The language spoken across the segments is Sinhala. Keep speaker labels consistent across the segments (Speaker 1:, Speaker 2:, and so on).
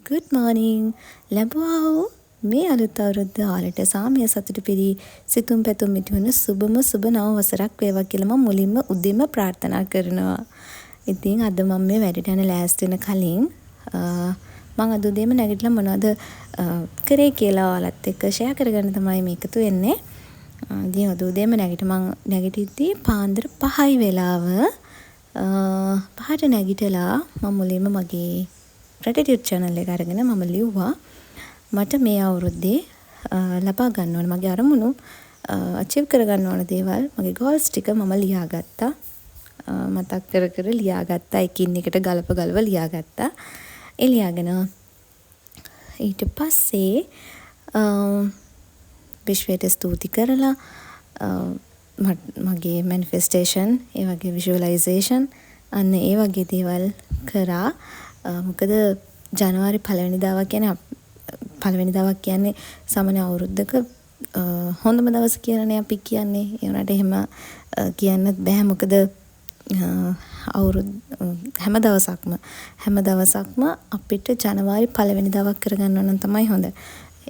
Speaker 1: good morning ලැබුවා වූ මේ අලුත් අවුරුද්ද ඔයාලට සාමය සතුට පිරි සිතුම් පැතුම් මිටුවන සුබම සුබ නව වසරක් වේවා කියලා මම මුලින්ම උදෙම ප්‍රාර්ථනා කරනවා. ඉතින් අද මම මේ වැඩට යන ලෑස්ති වෙන කලින් මම අද උදේම නැගිටලා මොනවද කරේ කියලා ඔයාලත් එක්ක ෂෙයා කරගන්න තමයි මේ එකතු වෙන්නේ. ඉතින් අද උදේම නැගිටිද්දී පාන්දර 5යි වෙලාව පහට නැගිටලා මම මුලින්ම මගේ gratitude channel එක අරගෙන මම ලිව්වා මට මේ අවුරුද්දේ ලබා ගන්න ඕන මගේ අරමුණු achieve කර ගන්න ඕන දේවල් මගේ goals ටික මම ලියාගත්තා. මතක් කර කර ලියාගත්තා. එකින් එකට ගලප ලියාගත්තා. ඒ ලියාගෙන ඊට පස්සේ විශ්වයට ස්තුති කරලා මගේ manifestation ඒ වගේ visualization අන්න ඒ වගේ දේවල් කරා. මොකද ජනවාරි පළවෙනිදාවක් කියන්නේ සාමාන්‍ය අවුරුද්දක හොඳම දවස කියලානේ අපි කියන්නේ. ඒ වුණාට එහෙම කියන්නත් බෑ. මොකද හැම දවසක්ම අපිට ජනවාරි පළවෙනිදාවක් කරගන්න නම් තමයි හොඳ.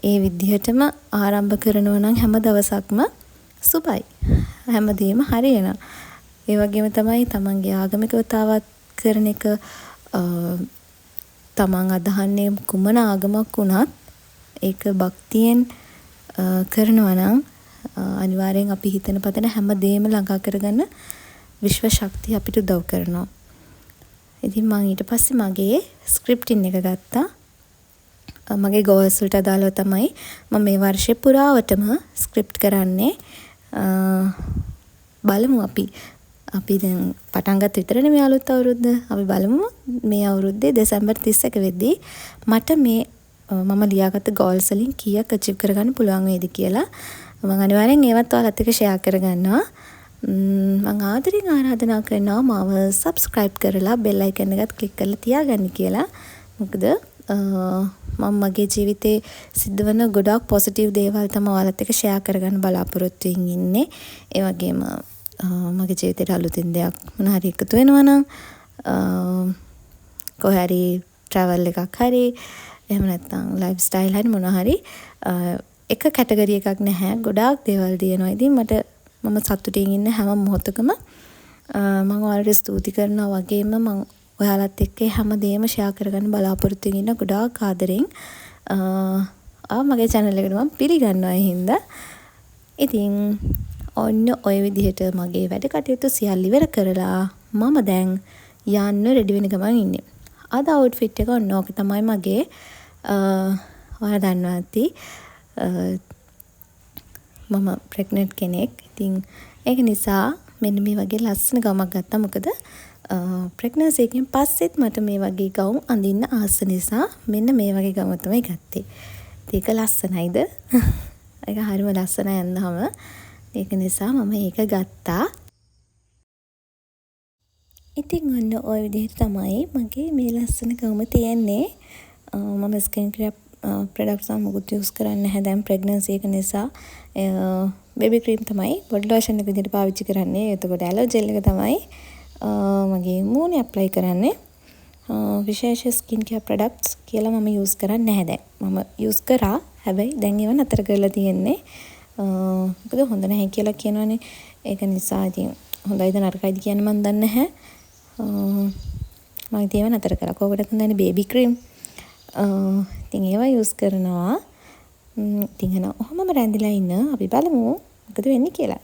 Speaker 1: ඒ විදිහටම ආරම්භ කරනවා නම් හැම දවසක්ම සුබයි. හැමදේම හරියනවා. ඒ වගේම තමයි තමන්ගේ ආගමිකවතාවත් කරන එක තමන් අදහන්නේ කුමන ආගමක් වුණත් ඒක භක්තියෙන් කරනවා නම් අනිවාර්යෙන් අපි හිතන පතන හැමදේම ළඟා කරගන්න විශ්ව ශක්තිය අපිට උදව් කරනවා. ඉතින් මම ඊට පස්සේ මගේ ස්ක්‍රිප්ටින් එක ගත්තා. මගේ goals වලට අදාළව තමයි මම මේ වර්ෂේ පුරාවටම ස්ක්‍රිප්ට් කරන්නේ. බලමු අපි දැන් පටන් ගත්ත විතරනේ මේ අලුත් අවුරුද්ද. අපි බලමු මේ අවුරුද්දේ දෙසැම්බර් 31 වෙද්දී මට මේ මම ලියාගත්ත goals වලින් කීයක් achieve කරගන්න පුළුවන් වේද කියලා. මම අනිවාර්යෙන් ඒවත් ඔයාලත් එක්ක share කරගන්නවා. මම ආදරෙන් ආරාධනා කරනවා මාව subscribe කරලා bell icon එකත් click කරලා තියාගන්න කියලා. මොකද මම මගේ ජීවිතේ සිද්ධ වෙන ගොඩාක් positive දේවල් තමයි ඔයාලත් එක්ක share කරගන්න බලාපොරොත්තු වෙමින් ඉන්නේ. ඒ වගේම මගේ ජීවිතේට අලුතින් දෙයක් මොන හරි එකතු වෙනවා නම් කොහේ හරි travel එකක් හරි එහෙම නැත්නම් lifestyle හරි මොන හරි එක කැටගරි එකක් නැහැ. ගොඩාක් දේවල් දිනනවා. ඉතින් මම සතුටින් ඉන්න හැම මොහොතකම මම ඔයාලට ස්තුති කරනවා වගේම මම ඔයාලත් එක්ක හැමදේම ෂෙයා කරගන්න බලාපොරොත්තු වෙන ගොඩාක් ආදරෙන් මගේ channel එකට මම පිළිගන්නවා. ඒ හින්දා ඉතින් ඔන්න ඔය විදිහට මගේ වැඩ කටයුතු සියල්ල ඉවර කරලා මම දැන් යන්න රෙඩි වෙන ගමන් ඉන්නේ. අද outfit එක ඔන්න ඕක තමයි මගේ ඔයාලා දන්නවා ඇති මම ප්‍රෙග්නන්ට් කෙනෙක්. ඉතින් ඒක නිසා මෙන්න මේ වගේ ලස්සන ගමක් ගත්තා. මොකද ප්‍රෙග්නන්සි එකෙන් පස්සෙත් මට මේ වගේ ගවුම් අඳින්න ආස නිසා මෙන්න මේ වගේ ගම තමයි ගත්තේ. ඒක ලස්සනයිද? ඒක හරිම ලස්සනයි යන්නම. ඒක නිසා මම ඒක ගත්තා. ඉතින් ඔන්න ඔය විදිහට තමයි මගේ මේ ලස්සන ගවුම තියෙන්නේ. මම ස්කින් කෙයාර් ප්‍රොඩක්ට්ස් මොකුත් යූස් කරන්නේ නැහැ දැන් ප්‍රෙග්නන්සි එක නිසා. බේබි ක්‍රීම් තමයි බොඩි ලෝෂන් එක විදිහට පාවිච්චි කරන්නේ. එතකොට ඇලෝ ජෙල් එක තමයි මගේ මූණේ ඇප්ලයි කරන්නේ. විශේෂ ස්කින් කෙයාර් ප්‍රොඩක්ට්ස් කියලා මම යූස් කරන්නේ නැහැ දැන්. මම යූස් කරා. හැබැයි දැන් ඒව නතර කරලා තියෙන්නේ. මොකද හොඳ නැහැ කියලා කියනවනේ. ඒක නිසා ඉතින් හොඳයිද නරකයිද කියන්න මම දන්නේ නැහැ. මම ඒව නතර කරා. කොහොමද හොඳන්නේ බේබි ක්‍රීම්. ඉතින් ඒවා යූස් කරනවා. ඉතින් ඔහොමම රැඳිලා ඉන්න අපි බලමු මොකද වෙන්නේ කියලා.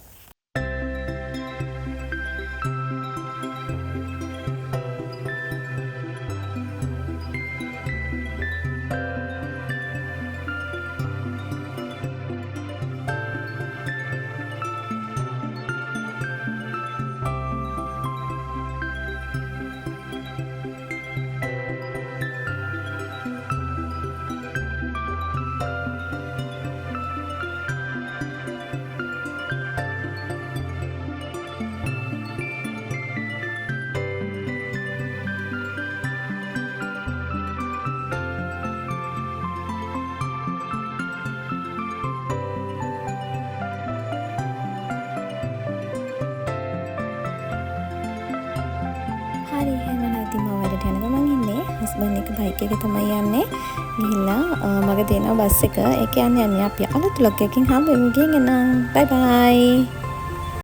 Speaker 1: හරි එහෙනම් ඉතින් මම වැඩට යන ගමන් ඉන්නේ හස්බන්ඩ් එක බයික් එකේ තමයි යන්නේ. ගිහිල්ලා මග දෙනවා බස් එක. ඒක යන්නේ අපි අලුත් vlog එකකින් හම්බෙමු. ගිහින් එන්නම්. බයි බයි.